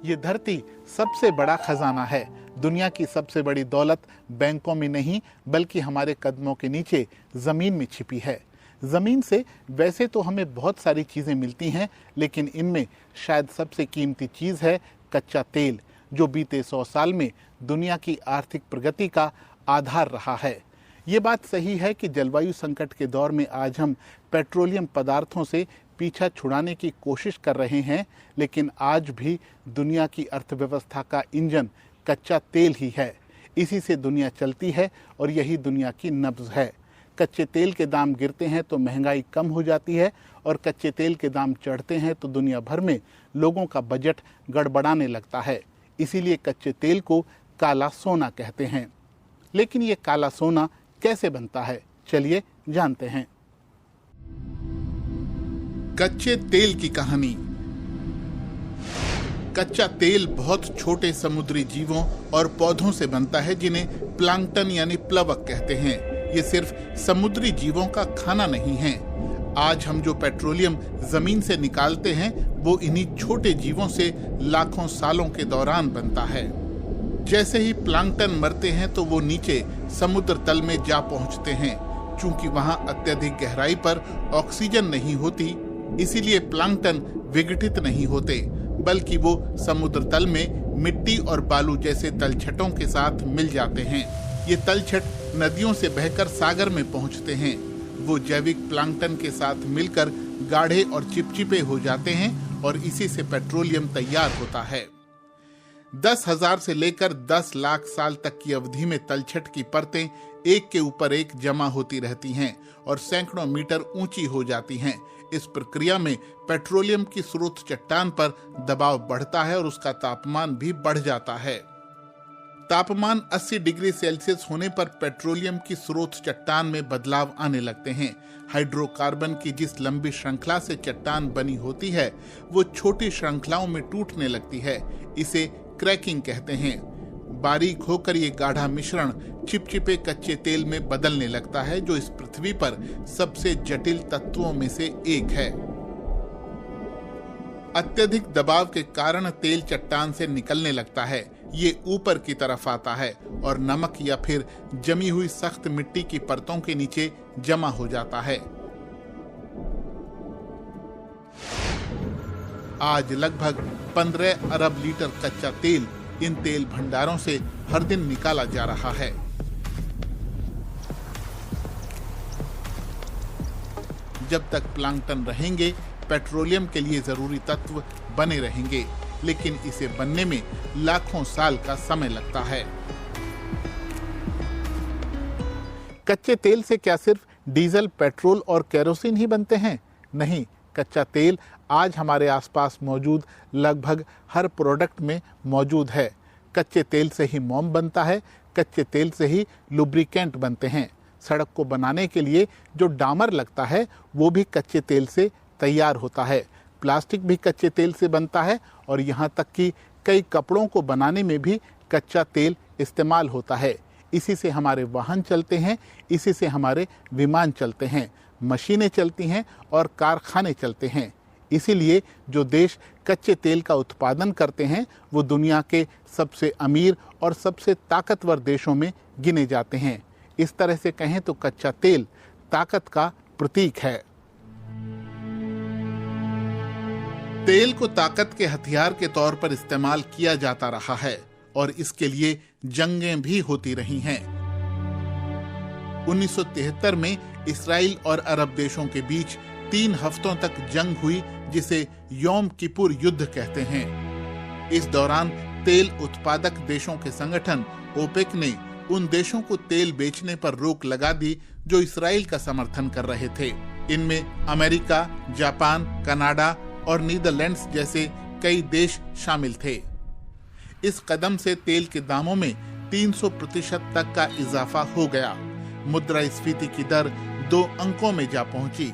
ये धरती सबसे बड़ा खजाना है। दुनिया की सबसे बड़ी दौलत बैंकों में नहीं बल्कि हमारे कदमों के नीचे जमीन में छिपी है। जमीन से वैसे तो हमें बहुत सारी चीजें मिलती हैं, लेकिन इनमें शायद सबसे कीमती चीज है कच्चा तेल, जो बीते 100 साल में दुनिया की आर्थिक प्रगति का आधार रहा है। ये बात सही है कि जलवायु संकट के दौर में आज हम पेट्रोलियम पदार्थों से पीछा छुड़ाने की कोशिश कर रहे हैं, लेकिन आज भी दुनिया की अर्थव्यवस्था का इंजन कच्चा तेल ही है। इसी से दुनिया चलती है और यही दुनिया की नब्ज है। कच्चे तेल के दाम गिरते हैं तो महंगाई कम हो जाती है, और कच्चे तेल के दाम चढ़ते हैं तो दुनिया भर में लोगों का बजट गड़बड़ाने लगता है। इसीलिए कच्चे तेल को काला सोना कहते हैं। लेकिन ये काला सोना कैसे बनता है, चलिए जानते हैं। कच्चे तेल की कहानी। कच्चा तेल बहुत छोटे समुद्री जीवों और पौधों से बनता है, जिन्हें प्लांक्टन यानी प्लवक कहते हैं। ये सिर्फ समुद्री जीवों का खाना नहीं है। आज हम जो पेट्रोलियम जमीन से निकालते हैं वो इन्हीं छोटे जीवों से लाखों सालों के दौरान बनता है। जैसे ही प्लांक्टन मरते हैं तो वो नीचे समुद्र तल में जा पहुंचते हैं। चूंकि वहां अत्यधिक गहराई पर ऑक्सीजन नहीं होती, इसीलिए प्लांक्टन विघटित नहीं होते, बल्कि वो समुद्र तल में मिट्टी और बालू जैसे तलछटों के साथ मिल जाते हैं। ये तलछट नदियों से बहकर सागर में पहुंचते हैं। वो जैविक प्लांक्टन के साथ मिलकर गाढ़े और चिपचिपे हो जाते हैं और इसी से पेट्रोलियम तैयार होता है। 10,000 से लेकर 10 लाख साल तक की अवधि में तलछट की परतें एक के ऊपर एक जमा होती रहती हैं और सैकड़ों मीटर ऊंची हो जाती हैं। इस प्रक्रिया में पेट्रोलियम की स्रोत चट्टान पर दबाव बढ़ता है और उसका तापमान भी बढ़ जाता है। तापमान 80 डिग्री सेल्सियस होने पर पेट्रोलियम की स्रोत चट्टान में बदलाव आने लगते हैं। हाइड्रोकार्बन की जिस लंबी श्रृंखला से चट्टान बनी होती है वो छोटी श्रृंखलाओं में टूटने लगती है। इसे क्रैकिंग कहते हैं। बारीक होकर ये गाढ़ा मिश्रण चिपचिपे कच्चे तेल में बदलने लगता है, जो इस पृथ्वी पर सबसे जटिल तत्वों में से एक है। अत्यधिक दबाव के कारण तेल चट्टान से निकलने लगता है। ये ऊपर की तरफ आता है और नमक या फिर जमी हुई सख्त मिट्टी की परतों के नीचे जमा हो जाता है। आज लगभग 15 अरब लीटर कच्चा तेल इन तेल भंडारों से हर दिन निकाला जा रहा है। जब तक प्लांक्टन रहेंगे, पेट्रोलियम के लिए जरूरी तत्व बने रहेंगे, लेकिन इसे बनने में लाखों साल का समय लगता है। कच्चे तेल से क्या सिर्फ डीजल, पेट्रोल और केरोसिन ही बनते हैं? नहीं, कच्चा तेल आज हमारे आसपास मौजूद लगभग हर प्रोडक्ट में मौजूद है। कच्चे तेल से ही मोम बनता है, कच्चे तेल से ही लुब्रिकेंट बनते हैं। सड़क को बनाने के लिए जो डामर लगता है वो भी कच्चे तेल से तैयार होता है। प्लास्टिक भी कच्चे तेल से बनता है और यहाँ तक कि कई कपड़ों को बनाने में भी कच्चा तेल इस्तेमाल होता है। इसी से हमारे वाहन चलते हैं, इसी से हमारे विमान चलते हैं, मशीनें चलती हैं और कारखाने चलते हैं। इसीलिए जो देश कच्चे तेल का उत्पादन करते हैं वो दुनिया के सबसे अमीर और सबसे ताकतवर देशों में गिने जाते हैं। इस तरह से कहें तो कच्चा तेल ताकत का प्रतीक है। तेल को ताकत के हथियार के तौर पर इस्तेमाल किया जाता रहा है और इसके लिए जंगें भी होती रही हैं। 1973 में इस्राइल और अरब देशों के बीच 3 हफ्तों तक जंग हुई, जिसे योम किपुर युद्ध कहते हैं। इस दौरान तेल उत्पादक देशों के संगठन ओपेक ने उन देशों को तेल बेचने पर रोक लगा दी जो इस्राइल का समर्थन कर रहे थे। इनमें अमेरिका, जापान, कनाडा और नीदरलैंड्स जैसे कई देश शामिल थे। इस कदम से तेल के दामों में 300% तक का इजाफा हो गया। मुद्रास्फीति की दर 2 अंकों में जा पहुंची।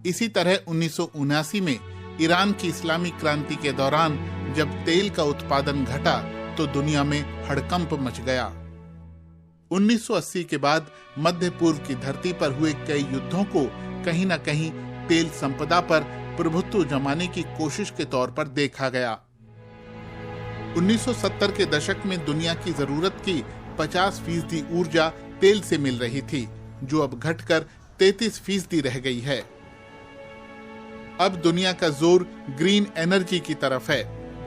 इसी तरह 1979 में ईरान की इस्लामी क्रांति के दौरान जब तेल का उत्पादन घटा तो दुनिया में हड़कंप मच गया। 1980 के बाद मध्य पूर्व की धरती पर हुए कई युद्धों को कहीं न कहीं तेल संपदा पर प्रभुत्व जमाने की कोशिश के तौर पर देखा गया। 1970 के दशक में दुनिया की जरूरत की 50% ऊर्जा तेल से मिल रही थी, जो अब घटकर 33% रह गई है। अब दुनिया का जोर ग्रीन एनर्जी की तरफ है,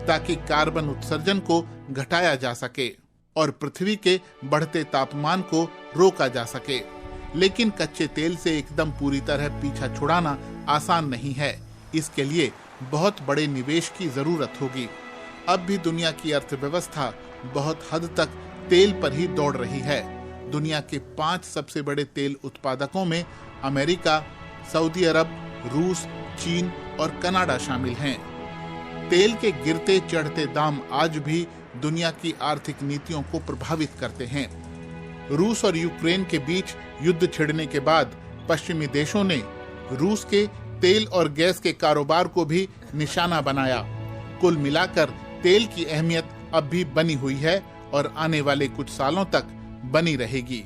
ताकि कार्बन उत्सर्जन को घटाया जा सके और पृथ्वी के बढ़ते तापमान को रोका जा सके। लेकिन कच्चे तेल से एकदम पूरी तरह पीछा छुड़ाना आसान नहीं है। इसके लिए बहुत बड़े निवेश की जरूरत होगी। अब भी दुनिया की अर्थव्यवस्था बहुत हद तक तेल पर ही दौड़ रही है। दुनिया के 5 सबसे बड़े तेल उत्पादकों में अमेरिका, सऊदी अरब, रूस, चीन और कनाडा शामिल हैं। तेल के गिरते चढ़ते दाम आज भी दुनिया की आर्थिक नीतियों को प्रभावित करते हैं। रूस और यूक्रेन के बीच युद्ध छिड़ने के बाद पश्चिमी देशों ने रूस के तेल और गैस के कारोबार को भी निशाना बनाया। कुल मिलाकर तेल की अहमियत अब भी बनी हुई है और आने वाले कुछ सालों तक बनी रहेगी।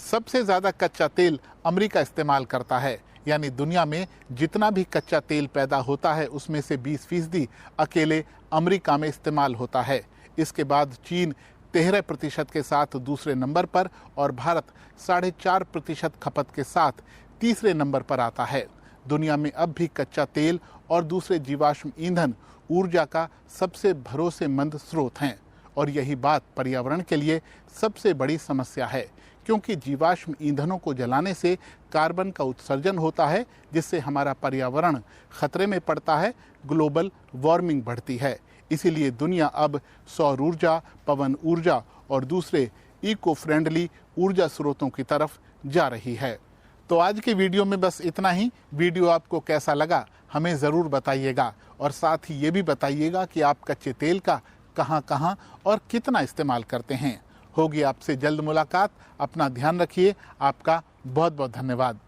सबसे ज्यादा कच्चा तेल अमेरिका इस्तेमाल करता है, यानी दुनिया में जितना भी कच्चा तेल पैदा होता है उसमें से 20% अकेले अमेरिका में इस्तेमाल होता है। इसके बाद चीन 13% के साथ दूसरे नंबर पर और भारत 4.5% खपत के साथ तीसरे नंबर पर आता है। दुनिया में अब भी कच्चा तेल और दूसरे जीवाश्म ईंधन ऊर्जा का सबसे भरोसेमंद स्रोत हैं और यही बात पर्यावरण के लिए सबसे बड़ी समस्या है, क्योंकि जीवाश्म ईंधनों को जलाने से कार्बन का उत्सर्जन होता है, जिससे हमारा पर्यावरण खतरे में पड़ता है, ग्लोबल वार्मिंग बढ़ती है। इसीलिए दुनिया अब सौर ऊर्जा, पवन ऊर्जा और दूसरे इको फ्रेंडली ऊर्जा स्रोतों की तरफ जा रही है। तो आज की वीडियो में बस इतना ही। वीडियो आपको कैसा लगा हमें ज़रूर बताइएगा और साथ ही ये भी बताइएगा कि आप कच्चे तेल का कहां और कितना इस्तेमाल करते हैं। होगी आपसे जल्द मुलाकात। अपना ध्यान रखिए। आपका बहुत बहुत धन्यवाद।